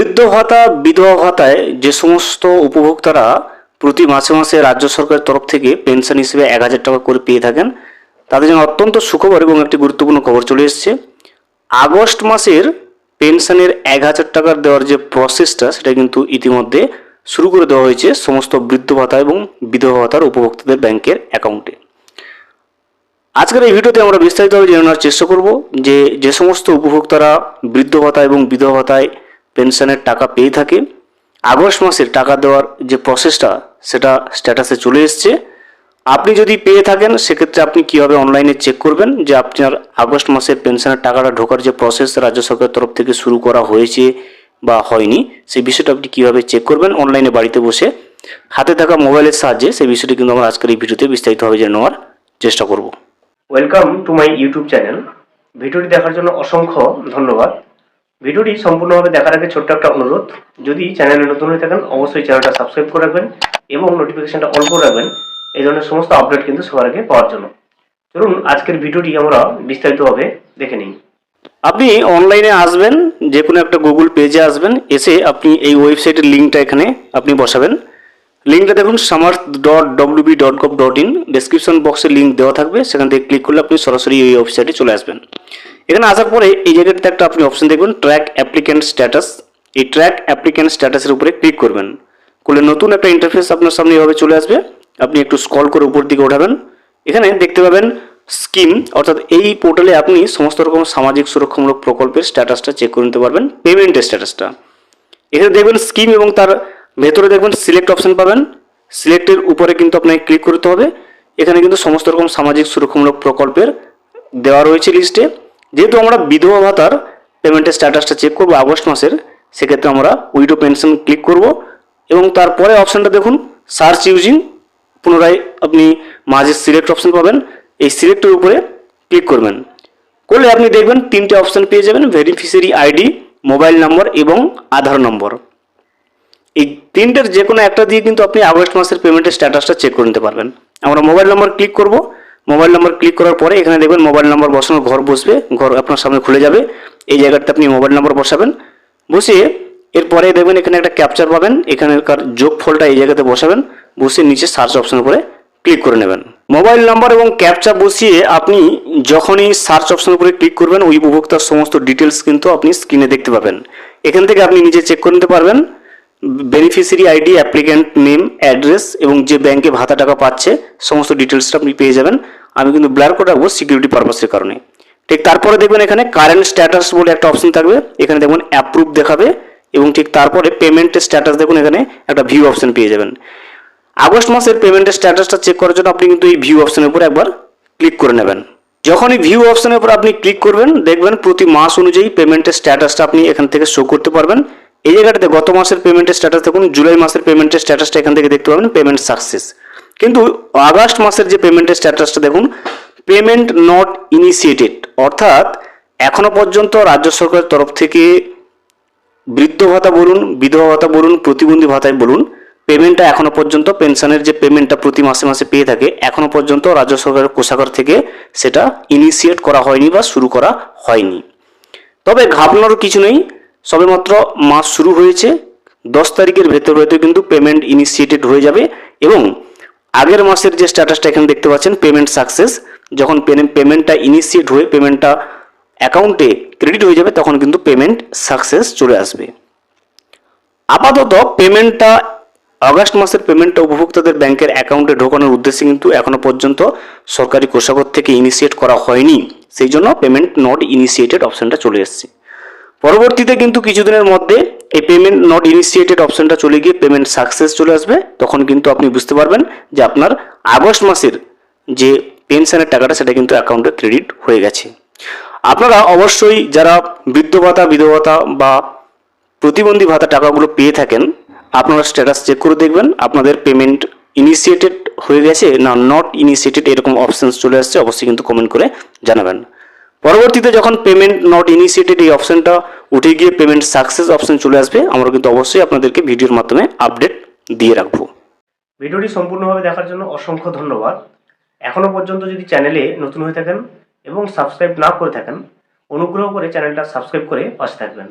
বৃদ্ধ ভাতা বিধবা ভাতায় যে সমস্ত উপভোক্তারা প্রতি মাসে মাসে রাজ্য সরকারের তরফ থেকে পেনশন হিসেবে 1,000 টাকা করে পেয়ে থাকেন, তাদের জন্য অত্যন্ত সুখবর এবং একটি গুরুত্বপূর্ণ খবর চলে এসেছে। আগস্ট মাসের পেনশনের 1,000 টাকার দেওয়ার যে প্রসেসটা সেটা কিন্তু ইতিমধ্যে শুরু করে দেওয়া হয়েছে সমস্ত বৃদ্ধ ভাতা এবং বিধবা ভাতার উপভোক্তাদের ব্যাংকের অ্যাকাউন্টে। আজকের এই ভিডিওতে আমরা বিস্তারিতভাবে জেনে নেওয়ার চেষ্টা করব যে যে সমস্ত উপভোক্তারা বৃদ্ধ ভাতা এবং বিধবা ভাতায় পেনশনের টাকা পেয়ে থাকে, আগস্ট মাসের টাকা দেওয়ার যে প্রসেসটা সেটা স্ট্যাটাসে চলে এসছে। আপনি যদি পেয়ে থাকেন সেক্ষেত্রে আপনি কীভাবে অনলাইনে চেক করবেন যে আপনার আগস্ট মাসের পেনশনের টাকাটা ঢোকার যে প্রসেস রাজ্য সরকারের তরফ থেকে শুরু করা হয়েছে বা হয়নি, সেই বিষয়টা আপনি কীভাবে চেক করবেন অনলাইনে বাড়িতে বসে হাতে থাকা মোবাইলের সাহায্যে, সেই বিষয়টি কিন্তু আমরা আজকের এই ভিডিওতে বিস্তারিতভাবে জেনে নেওয়ার চেষ্টা করব। Welcome to my YouTube channel. ভিডিওটি দেখার জন্য অসংখ্য ধন্যবাদ। ভিডিওটি সম্পূর্ণভাবে দেখার আগে ছোট্ট একটা অনুরোধ, যদি চ্যানেলে নতুন হয়ে থাকেন অবশ্যই চ্যানেলটা সাবস্ক্রাইব করে রাখবেন এবং নোটিফিকেশনটা অন করে রাখবেন এই ধরনের সমস্ত আপডেট কিন্তু সবার আগে পাওয়ার জন্য। চলুন আজকের ভিডিওটি আমরা বিস্তারিতভাবে দেখে নিই। আপনি অনলাইনে আসবেন, যে কোনো একটা গুগল পেজে আসবেন, এসে আপনি এই ওয়েবসাইটের লিঙ্কটা এখানে আপনি বসাবেন। লিঙ্কটা দেখুন samarth.wb.gov.in, ডেসক্রিপশন বক্সে লিঙ্ক দেওয়া থাকবে, সেখান থেকে ক্লিক করলে আপনি সরাসরি এই ওয়েবসাইটে চলে আসবেন। এখানে আসার পরে এই জায়গাটাতে একটা আপনি অপশন দেখবেন ট্র্যাক অ্যাপ্লিক্যান্ট স্ট্যাটাস। এই ট্র্যাক অ্যাপ্লিক্যান্ট স্ট্যাটাসের উপরে ক্লিক করবেন, করলে নতুন একটা ইন্টারফেস আপনার সামনে এভাবে চলে আসবে। আপনি একটু স্ক্রল করে উপর দিকে ওঠাবেন, এখানে দেখতে পাবেন স্কিম, অর্থাৎ এই পোর্টালে আপনি সমস্ত রকম সামাজিক সুরক্ষামূলক প্রকল্পের স্ট্যাটাসটা চেক করে নিতে পারবেন, পেমেন্টের স্ট্যাটাসটা। এখানে দেখবেন স্কিম এবং তার ভেতরে দেখবেন সিলেক্ট অপশন পাবেন। সিলেক্টের উপরে কিন্তু আপনাকে ক্লিক করতে হবে। এখানে কিন্তু সমস্ত রকম সামাজিক সুরক্ষামূলক প্রকল্পের দেওয়া রয়েছে লিস্টে। যেহেতু আমরা বিধবা ভাতার পেমেন্টের স্ট্যাটাসটা চেক করবো আগস্ট মাসের, সেক্ষেত্রে আমরা উইডো পেনশন ক্লিক করব এবং তারপরে অপশানটা দেখুন সার্চ ইউজিং, পুনরায় আপনি মাঝে সিলেক্ট অপশন পাবেন, এই সিলেক্টের উপরে ক্লিক করবেন। করলে আপনি দেখবেন তিনটে অপশান পেয়ে যাবেন, বেনিফিশিয়ারি আইডি, মোবাইল নম্বর এবং আধার নম্বর। এই তিনটের যে কোনো একটা দিয়ে কিন্তু আপনি আগস্ট মাসের পেমেন্টের স্ট্যাটাসটা চেক করে নিতে পারবেন। আমরা মোবাইল নম্বর ক্লিক করব। মোবাইল নম্বর ক্লিক করার পরে এখানে দেখবেন মোবাইল নম্বর বসানোর ঘর বসবে, ঘর আপনার সামনে খুলে যাবে। এই জায়গাটাতে আপনি মোবাইল নম্বর বসাবেন, বসিয়ে এরপরে দেখবেন এখানে একটা ক্যাপচার পাবেন, এখানকার যোগফলটা এই জায়গাতে বসাবেন, বসিয়ে নিচে সার্চ অপশনের উপরে ক্লিক করে নেবেন। মোবাইল নাম্বার এবং ক্যাপচা বসিয়ে আপনি যখনই সার্চ অপশনের উপরে ক্লিক করবেন, ওই উপভোক্তার সমস্ত ডিটেলস কিন্তু আপনি স্ক্রিনে দেখতে পাবেন। এখান থেকে আপনি নিজে চেক করে নিতে পারবেন beneficiary ID, applicant name, address এবং যে ব্যাংকে ভাতা টাকা পাচ্ছে সমস্ত ডিটেলসটা আপনি পেয়ে যাবেন। আমি কিন্তু ব্লার করে রাখবো সিকিউরিটি পারপাসের কারণে। ঠিক তারপরে দেখবেন এখানে কারেন্ট স্ট্যাটাস বলে একটা অপশন থাকবে, এখানে দেখবেন অ্যাপ্রুভ দেখাবে এবং ঠিক তারপরে পেমেন্টের স্ট্যাটাস দেখুন এখানে একটা ভিউ অপশন পেয়ে যাবেন। আগস্ট মাসের পেমেন্টের স্ট্যাটাসটা চেক করার জন্য আপনি কিন্তু এই ভিউ অপশনের উপর একবার ক্লিক করে নেবেন। যখনই ভিউ অপশনের উপর আপনি ক্লিক করবেন, দেখবেন প্রতি মাস অনুযায়ী পেমেন্টের স্ট্যাটাসটা আপনি এখান থেকে শো করতে পারবেন। এই জায়গাটাতে গত মাসের পেমেন্টের স্ট্যাটাস দেখুন, জুলাই মাসের পেমেন্টের স্ট্যাটাসটা এখান থেকে দেখতে পাবেন পেমেন্ট সাকসেস। কিন্তু আগস্ট মাসের যে পেমেন্টের স্ট্যাটাসটা দেখুন পেমেন্ট নট ইনিশিয়েটেড, অর্থাৎ এখনো পর্যন্ত রাজ্য সরকারের তরফ থেকে বৃদ্ধ ভাতা বলুন, বিধবা ভাতা বলুন, প্রতিবন্ধী ভাতায় বলুন, পেমেন্টটা এখনো পর্যন্ত পেনশনের যে পেমেন্টটা প্রতি মাসে মাসে পেয়ে থাকে এখনো পর্যন্ত রাজ্য সরকারের কোষাগার থেকে সেটা ইনিশিয়েট করা হয়নি বা শুরু করা হয়নি। তবে ঘাবড়ানোর কিছু নেই, সবেমাত্র মাস শুরু হয়েছে, 10 তারিখের ভেতর কিন্তু পেমেন্ট ইনিশিয়েটেড হয়ে যাবে এবং আগের মাসের যে স্ট্যাটাসটা এখানে দেখতে পাচ্ছেন পেমেন্ট সাকসেস, যখন পেমেন্টটা ইনিশিয়েট হয়ে পেমেন্টটা অ্যাকাউন্টে ক্রেডিট হয়ে যাবে তখন কিন্তু পেমেন্ট সাকসেস চলে আসবে। আপাতত পেমেন্টটা আগস্ট মাসের পেমেন্টটা উপভোক্তাদের ব্যাংকের অ্যাকাউন্টে ঢোকানোর উদ্দেশ্যে কিন্তু এখনো পর্যন্ত সরকারি কোষাগার থেকে ইনিশিয়েট করা হয়নি, সেই জন্য পেমেন্ট নট ইনিশিয়েটেড অপশনটা চলে এসেছে। পরবর্তীতে কিন্তু কিছুদিনের মধ্যে এই পেমেন্ট নট ইনিশিয়েটেড অপশনটা চলে গিয়ে পেমেন্ট সাকসেস চলে আসবে, তখন কিন্তু আপনি বুঝতে পারবেন যে আপনার আগস্ট মাসের যে পেনশনের টাকাটা সেটা কিন্তু অ্যাকাউন্টে ক্রেডিট হয়ে গেছে। আপনারা অবশ্যই যারা বৃদ্ধ ভাতা, বিধবা ভাতা বা প্রতিবন্ধী ভাতা টাকাগুলো পেয়ে থাকেন, আপনারা স্ট্যাটাস চেক করে দেখবেন আপনাদের পেমেন্ট ইনিশিয়েটেড হয়ে গেছে না নট ইনিশিয়েটেড এরকম অপশানস চলে আসছে, অবশ্যই কিন্তু কমেন্ট করে জানাবেন। পরবর্তীতে যখন পেমেন্ট নট ইনিশিয়েটেড এই অপশানটা উঠে গিয়ে পেমেন্ট সাকসেস অপশান চলে আসবে, আমরা কিন্তু অবশ্যই আপনাদেরকে ভিডিওর মাধ্যমে আপডেট দিয়ে রাখবো। ভিডিওটি সম্পূর্ণভাবে দেখার জন্য অসংখ্য ধন্যবাদ। এখনও পর্যন্ত যদি চ্যানেলে নতুন হয়ে থাকেন এবং সাবস্ক্রাইব না করে থাকেন, অনুগ্রহ করে চ্যানেলটা সাবস্ক্রাইব করে পাশে থাকবেন।